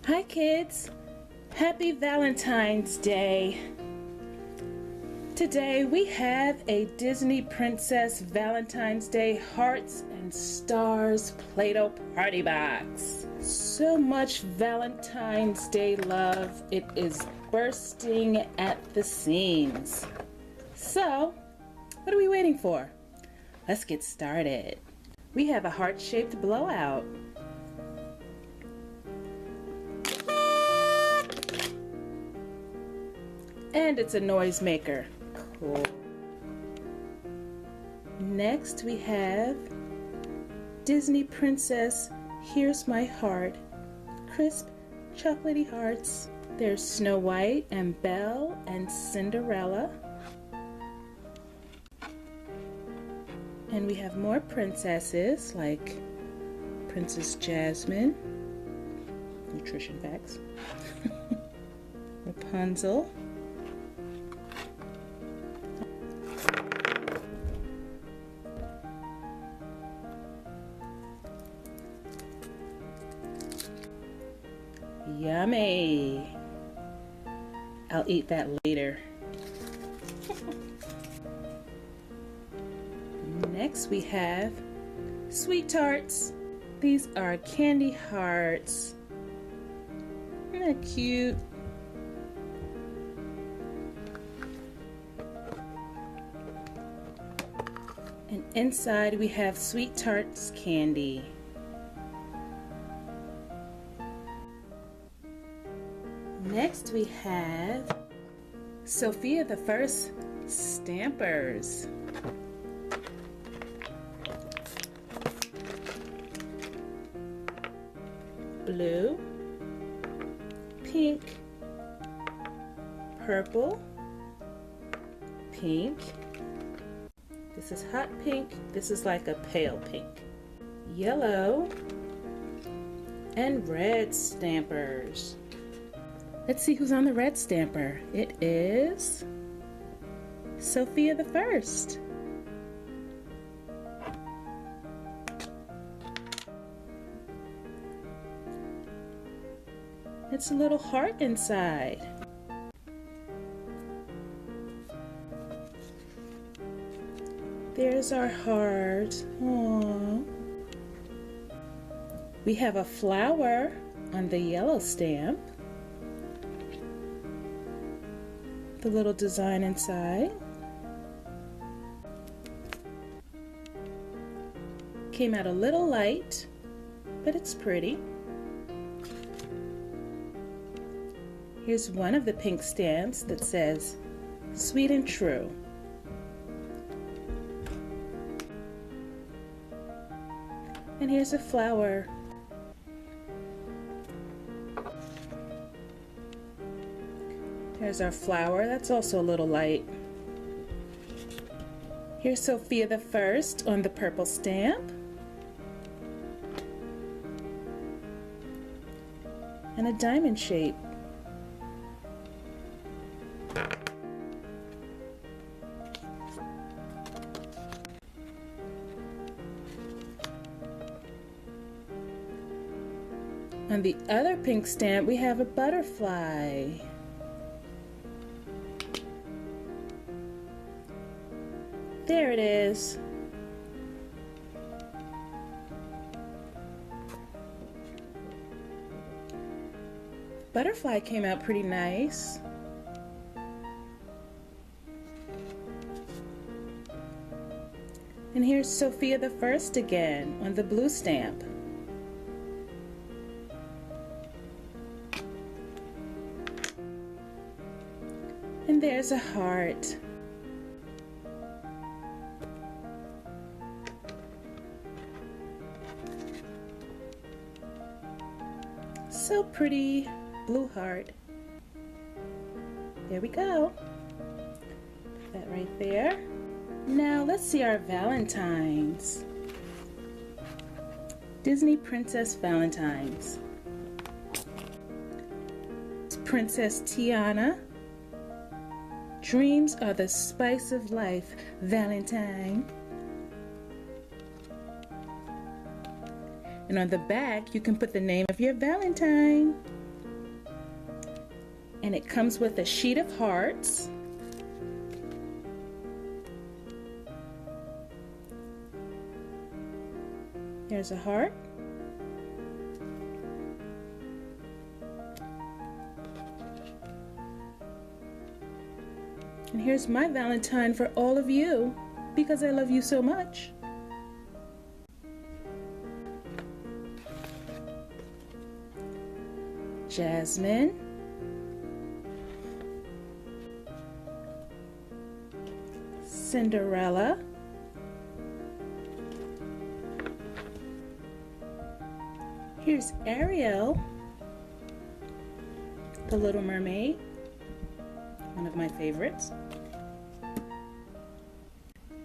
Hi kids! Happy Valentine's Day! Today we have a Disney Princess Valentine's Day Hearts and Stars Play-Doh Party Box. So much Valentine's Day love, it is bursting at the seams. So, what are we waiting for? Let's get started. We have a heart-shaped blowout. And it's a noisemaker. Cool. Next we have Disney Princess Here's My Heart. Crisp, chocolatey hearts. There's Snow White and Belle and Cinderella. And we have more princesses like Princess Jasmine. Nutrition facts. Rapunzel. Yummy! I'll eat that later. Next we have Sweet Tarts. These are candy hearts. Isn't that cute? And inside we have Sweet Tarts candy. Next we have Sophia the First Stampers. Blue, pink, purple, pink. This is hot pink. This is like a pale pink. Yellow and red stampers. Let's see who's on the red stamper. It is Sophia the First. It's a little heart inside. There's our heart. Aww. We have a flower on the yellow stamp. The little design inside. Came out a little light, but it's pretty. Here's one of the pink stamps that says, Sweet and True. And here's a flower. There's our flower, that's also a little light. Here's Sophia the First on the purple stamp. And a diamond shape. On the other pink stamp, we have a butterfly. There it is. Butterfly came out pretty nice. And here's Sophia the First again on the blue stamp. And there's a heart. So pretty, blue heart. There we go. Put that right there. Now let's see our Valentines. Disney Princess Valentines. It's Princess Tiana. Dreams are the spice of life, Valentine. And on the back, you can put the name of your Valentine. And it comes with a sheet of hearts. Here's a heart. And here's my Valentine for all of you, because I love you so much. Jasmine. Cinderella. Here's Ariel, the Little Mermaid, one of my favorites.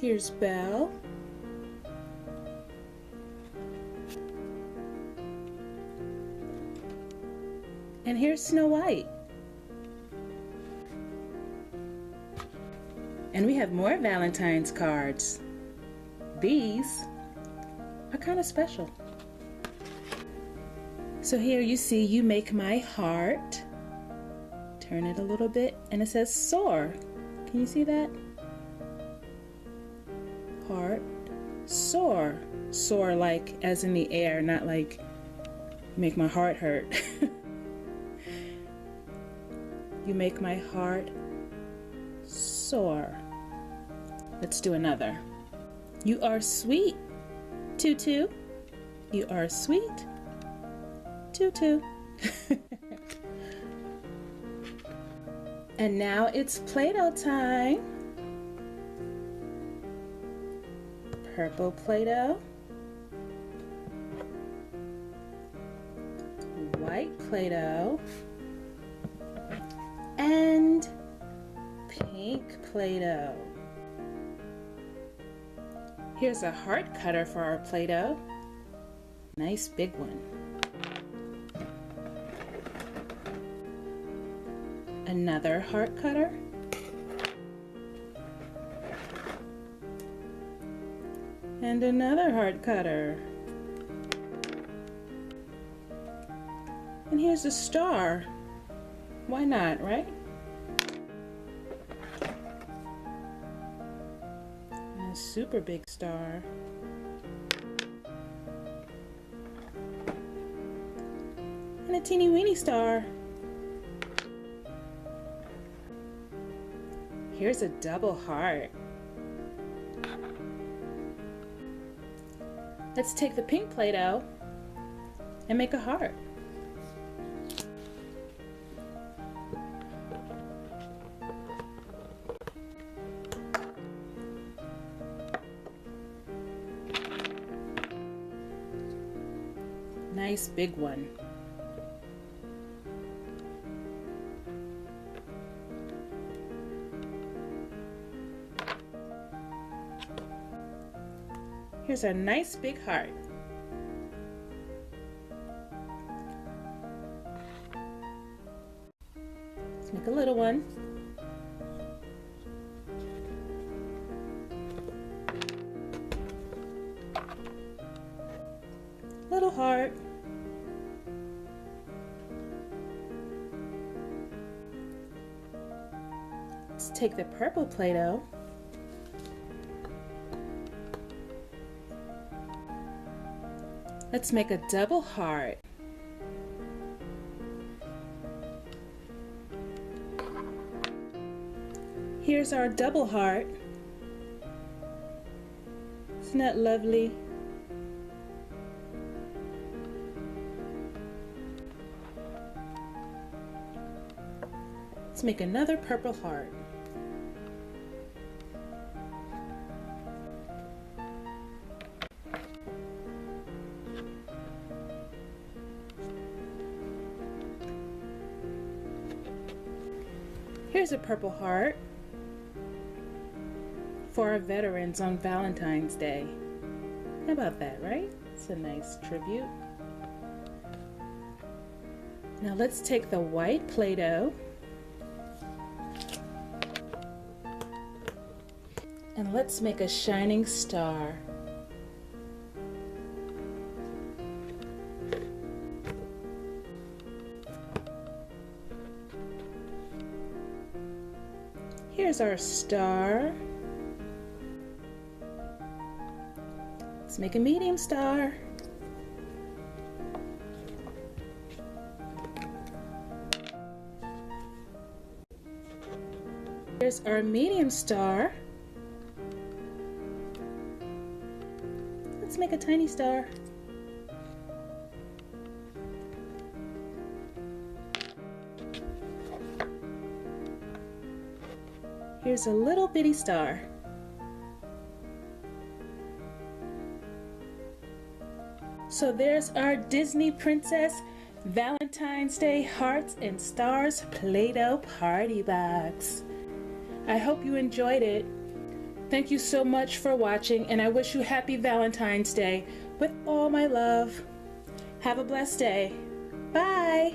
Here's Belle. And here's Snow White. And we have more Valentine's cards. These are kind of special. So here you see "You Make My Heart." Turn it a little bit and it says "Soar." Can you see that? Heart, soar. Soar like as in the air, not like make my heart hurt. You make my heart soar. Let's do another. You are sweet, Tutu. You are sweet, Tutu. And now it's Play-Doh time. Purple Play-Doh. White Play-Doh. And pink Play-Doh. Here's a heart cutter for our Play-Doh. Nice big one. Another heart cutter. And another heart cutter. And here's a star. Why not, right? And a super big star. And a teeny weeny star. Here's a double heart. Let's take the pink Play-Doh and make a heart. Nice big one. Here's a nice big heart. Let's make a little one. Little heart. Let's take the purple Play-Doh. Let's make a double heart. Here's our double heart. Isn't that lovely? Let's make another purple heart. Here's a purple heart for our veterans on Valentine's Day. How about that, right? It's a nice tribute. Now let's take the white Play-Doh and let's make a shining star. here's our star. Let's make a medium star. Here's our medium star. Let's make a tiny star. Here's a little bitty star. So there's our Disney Princess Valentine's Day Hearts and Stars Play-Doh Party Box. I hope you enjoyed it. Thank you so much for watching, and I wish you happy Valentine's Day with all my love. Have a blessed day. Bye!